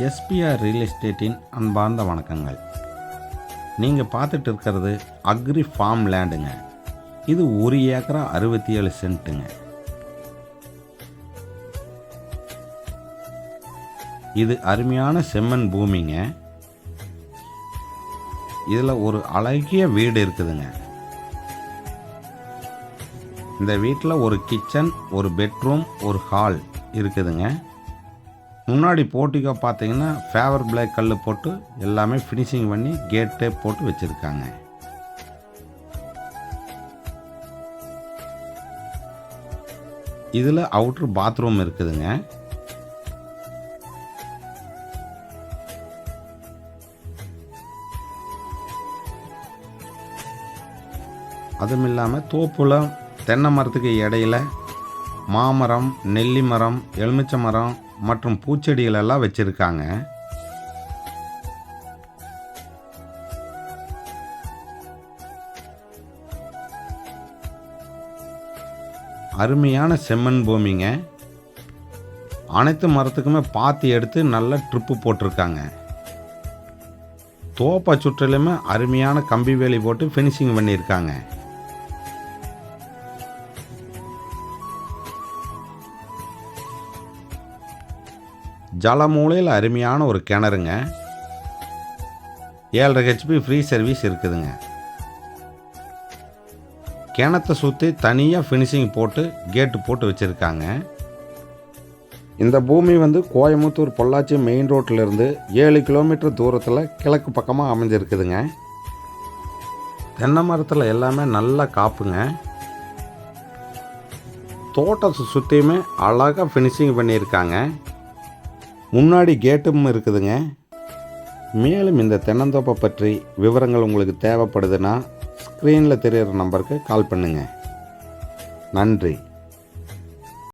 SPR real எஸ்டேட்டின் அன்பார்ந்த வணக்கங்கள். நீங்கள் பார்த்துட்டு இருக்கிறது அக்ரி ஃபார்ம் லேண்டுங்க. இது 1 ஏக்கரா 67 சென்ட்டுங்க. இது அருமையான செம்மண் பூமிங்க. இதில் ஒரு அழகிய வீடு இருக்குதுங்க. இந்த வீட்டில் ஒரு கிச்சன், ஒரு பெட்ரூம், ஒரு ஹால் இருக்குதுங்க. முன்னாடி போர்ட்டிகோ பார்த்தீங்கன்னா ஃபேவர் பிளாக் கல் போட்டு எல்லாமே ஃபினிஷிங் பண்ணி கேட்டே போட்டு வச்சுருக்காங்க. இதில் அவுட்ரு பாத்ரூம் இருக்குதுங்க. அதுவும் இல்லாமல் தோப்புல தென்னை மரத்துக்கு இடையில மாமரம், நெல்லி மரம், எலுமிச்சை மரம் மற்றும் பூச்செடிகள் எல்லாம் வச்சுருக்காங்க. அருமையான செம்மண் பூமிங்க. அனைத்து மரத்துக்குமே பாத்தி எடுத்து நல்ல ட்ரிப்பு போட்டிருக்காங்க. தோப்பை சுற்றிலுமே அருமையான கம்பி வேலி போட்டு ஃபினிஷிங் பண்ணியிருக்காங்க. ஜலமூலையில் அருமையான ஒரு கிணறுங்க. 7.5 ஹெச்பி ஃப்ரீ சர்வீஸ் இருக்குதுங்க. கிணத்தை சுற்றி தனியாக ஃபினிஷிங் போட்டு கேட்டு போட்டு வச்சுருக்காங்க. இந்த பூமி கோயம்புத்தூர் பொள்ளாச்சி மெயின் ரோட்டிலிருந்து 7 கிலோமீட்டர் தூரத்தில் கிழக்கு பக்கமாக அமைஞ்சிருக்குதுங்க. தென்னை மரத்தில் எல்லாமே நல்லா காப்புங்க. தோட்டத்தை சுற்றியுமே அழகாக ஃபினிஷிங் பண்ணியிருக்காங்க. முன்னாடி கேட்டும் இருக்குதுங்க. மேலும் இந்த தென்னந்தோப்பை பற்றி விவரங்கள் உங்களுக்கு தேவைப்படுதுன்னா ஸ்க்ரீனில் தெரிகிற நம்பருக்கு கால் பண்ணுங்கள். நன்றி.